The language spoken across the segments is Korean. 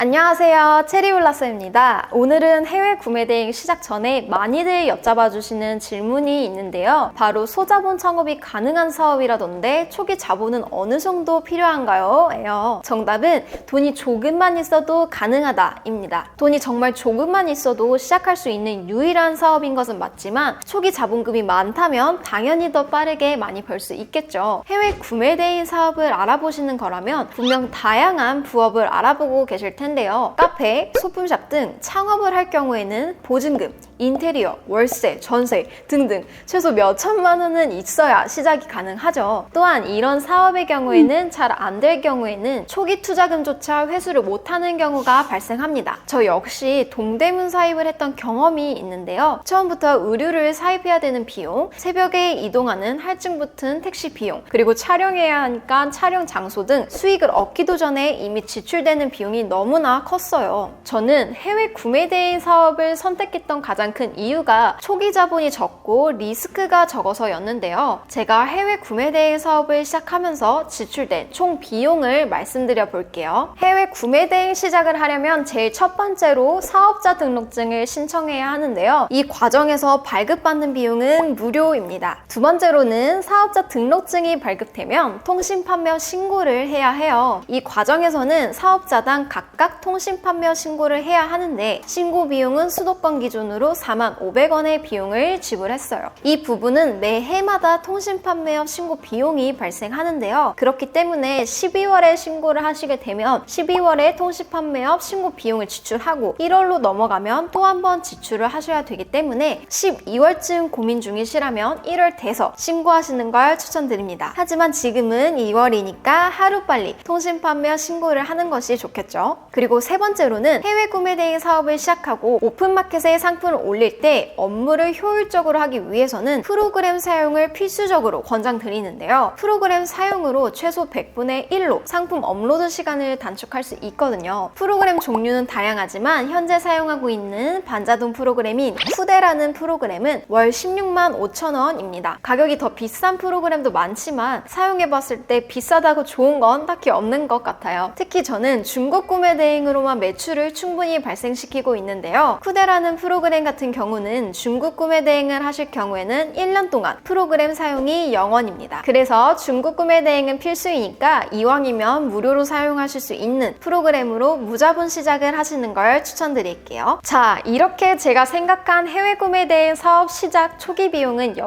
안녕하세요. 체리올라스입니다. 오늘은 해외 구매 대행 시작 전에 많이들 여쭤봐 주시는 질문이 있는데요. 바로 소자본 창업이 가능한 사업이라던데 초기 자본은 어느 정도 필요한가요? 예요. 정답은 돈이 조금만 있어도 가능하다 입니다. 돈이 정말 조금만 있어도 시작할 수 있는 유일한 사업인 것은 맞지만 초기 자본금이 많다면 당연히 더 빠르게 많이 벌 수 있겠죠. 해외 구매 대행 사업을 알아보시는 거라면 분명 다양한 부업을 알아보고 계실 텐데 카페, 소품샵 등 창업을 할 경우에는 보증금, 인테리어, 월세, 전세 등등 최소 몇 천만 원은 있어야 시작이 가능하죠. 또한 이런 사업의 경우에는 잘 안 될 경우에는 초기 투자금조차 회수를 못하는 경우가 발생합니다. 저 역시 동대문 사입을 했던 경험이 있는데요. 처음부터 의류를 사입해야 되는 비용, 새벽에 이동하는 할증 붙은 택시 비용, 그리고 촬영해야 하니까 촬영 장소 등 수익을 얻기도 전에 이미 지출되는 비용이 너무나 컸어요. 저는 해외 구매 대행 사업을 선택했던 가장 큰 이유가 초기 자본이 적고 리스크가 적어서였는데요. 제가 해외 구매 대행 사업을 시작하면서 지출된 총 비용을 말씀드려 볼게요. 해외 구매 대행 시작을 하려면 제일 첫 번째로 사업자 등록증을 신청해야 하는데요. 이 과정에서 발급받는 비용은 무료입니다. 두 번째로는 사업자 등록증이 발급되면 통신판매 신고를 해야 해요. 이 과정에서는 사업자당 각각 통신판매 신고를 해야 하는데 신고 비용은 수도권 기준으로 45,000원의 비용을 지불했어요. 이 부분은 매해마다 통신판매업 신고 비용이 발생하는데요. 그렇기 때문에 12월에 신고를 하시게 되면 12월에 통신판매업 신고 비용을 지출하고 1월로 넘어가면 또 한 번 지출을 하셔야 되기 때문에 12월쯤 고민 중이시라면 1월 돼서 신고하시는 걸 추천드립니다. 하지만 지금은 2월이니까 하루빨리 통신판매업 신고를 하는 것이 좋겠죠. 그리고 세 번째로는 해외 구매 대행 사업을 시작하고 오픈마켓에 상품을 올릴 때 업무를 효율적으로 하기 위해서는 프로그램 사용을 필수적으로 권장드리는데요. 프로그램 사용으로 최소 100분의 1로 상품 업로드 시간을 단축할 수 있거든요. 프로그램 종류는 다양하지만 현재 사용하고 있는 반자동 프로그램인 쿠데라는 프로그램은 월 165,000원입니다. 가격이 더 비싼 프로그램도 많지만 사용해봤을 때 비싸다고 좋은 건 딱히 없는 것 같아요. 특히 저는 중고 구매 대행으로만 매출을 충분히 발생시키고 있는데요. 쿠데라는 프로그램 같은 경우는 중국 구매 대행을 하실 경우에는 1년 동안 프로그램 사용이 0원입니다. 그래서 중국 구매 대행은 필수이니까 이왕이면 무료로 사용하실 수 있는 프로그램으로 무자본 시작을 하시는 걸 추천드릴게요. 자, 이렇게 제가 생각한 해외 구매 대행 사업 시작 초기 비용은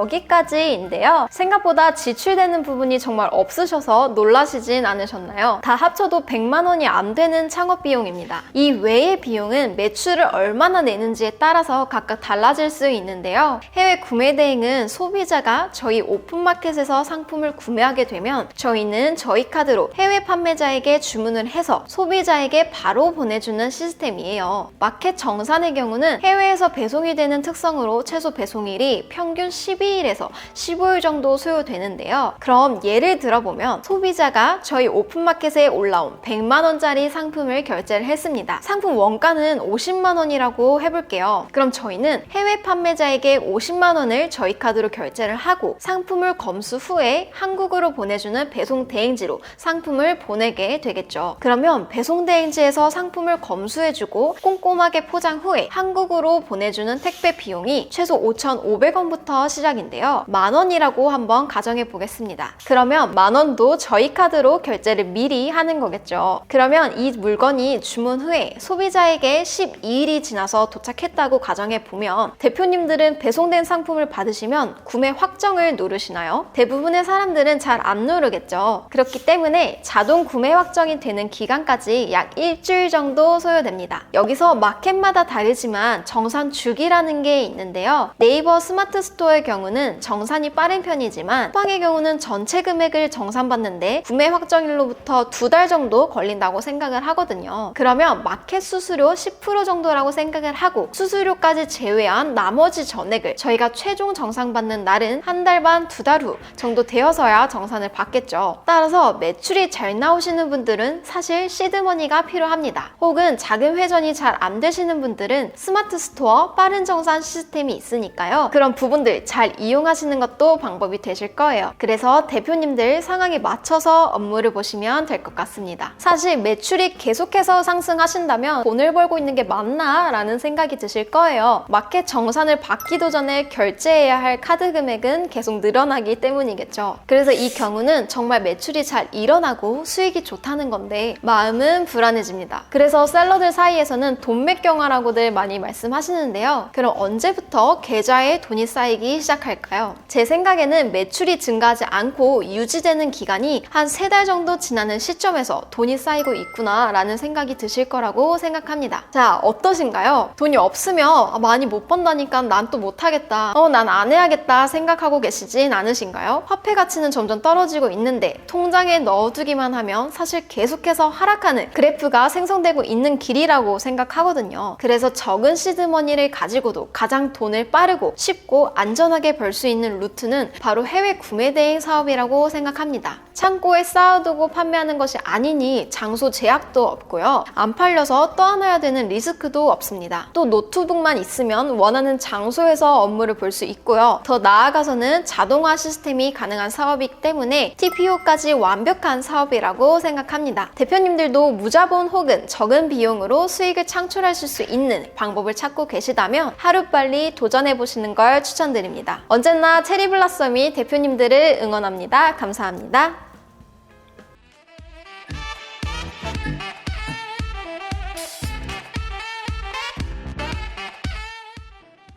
여기까지인데요. 생각보다 지출되는 부분이 정말 없으셔서 놀라시진 않으셨나요? 다 합쳐도 100만 원이 안 되는 창업 비용입니다. 이 외의 비용은 매출을 얼마나 내는지에 따라서 각각 달라질 수 있는데요. 해외 구매 대행은 소비자가 저희 오픈마켓에서 상품을 구매하게 되면 저희는 저희 카드로 해외 판매자에게 주문을 해서 소비자에게 바로 보내주는 시스템이에요. 마켓 정산의 경우는 해외에서 배송이 되는 특성으로 최소 배송일이 평균 12일에서 15일 정도 소요되는데요. 그럼 예를 들어보면 소비자가 저희 오픈마켓에 올라온 100만 원짜리 상품을 결제를 했습니다. 상품 원가는 50만 원이라고 해볼게요. 그럼 저희는 해외 판매자에게 50만 원을 저희 카드로 결제를 하고 상품을 검수 후에 한국으로 보내주는 배송 대행지로 상품을 보내게 되겠죠. 그러면 배송 대행지에서 상품을 검수해주고 꼼꼼하게 포장 후에 한국으로 보내주는 택배 비용이 최소 5,500원부터 시작인데요. 만원이라고 한번 가정해 보겠습니다. 그러면 만원도 저희 카드로 결제를 미리 하는 거겠죠. 그러면 이 물건이 주문 후에 소비자에게 12일이 지나서 도착했다고 가정해 보면 대표님들은 배송된 상품을 받으시면 구매 확정을 누르시나요? 대부분의 사람들은 잘 안 누르겠죠. 그렇기 때문에 자동 구매 확정이 되는 기간까지 약 일주일 정도 소요됩니다. 여기서 마켓마다 다르지만 정산 주기라는 게 있는데요. 네이버 스마트 스토어의 경우는 정산이 빠른 편이지만 쿠팡의 경우는 전체 금액을 정산받는데 구매 확정일로부터 2달 정도 걸린다고 생각을 하거든요. 그러면 마켓 수수료 10% 정도라고 생각을 하고 수수료까지 주까지 제외한 나머지 전액을 저희가 최종 정산받는 날은 한 달 반, 2달 후 정도 되어서야 정산을 받겠죠. 따라서 매출이 잘 나오시는 분들은 사실 시드머니가 필요합니다. 혹은 자금 회전이 잘 안 되시는 분들은 스마트 스토어 빠른 정산 시스템이 있으니까요. 그런 부분들 잘 이용하시는 것도 방법이 되실 거예요. 그래서 대표님들 상황에 맞춰서 업무를 보시면 될 것 같습니다. 사실 매출이 계속해서 상승하신다면 돈을 벌고 있는 게 맞나? 라는 생각이 드실 거예요. 마켓 정산을 받기도 전에 결제해야 할 카드 금액은 계속 늘어나기 때문이겠죠. 그래서 이 경우는 정말 매출이 잘 일어나고 수익이 좋다는 건데 마음은 불안해집니다. 그래서 셀러들 사이에서는 돈맥경화라고들 많이 말씀하시는데요. 그럼 언제부터 계좌에 돈이 쌓이기 시작할까요? 제 생각에는 매출이 증가하지 않고 유지되는 기간이 한 3달 정도 지나는 시점에서 돈이 쌓이고 있구나 라는 생각이 드실 거라고 생각합니다. 자, 어떠신가요? 돈이 없으면 많이 못 번다니까 난 또 못하겠다, 난 안 해야겠다 생각하고 계시진 않으신가요? 화폐 가치는 점점 떨어지고 있는데 통장에 넣어두기만 하면 사실 계속해서 하락하는 그래프가 생성되고 있는 길이라고 생각하거든요. 그래서 적은 시드머니를 가지고도 가장 돈을 빠르고 쉽고 안전하게 벌 수 있는 루트는 바로 해외 구매 대행 사업이라고 생각합니다. 창고에 쌓아두고 판매하는 것이 아니니 장소 제약도 없고요. 안 팔려서 떠안아야 되는 리스크도 없습니다. 또 노트북만 있으면 원하는 장소에서 업무를 볼 수 있고요. 더 나아가서는 자동화 시스템이 가능한 사업이기 때문에 TPO까지 완벽한 사업이라고 생각합니다. 대표님들도 무자본 혹은 적은 비용으로 수익을 창출하실 수 있는 방법을 찾고 계시다면 하루빨리 도전해보시는 걸 추천드립니다. 언제나 체리블라썸이 대표님들을 응원합니다. 감사합니다.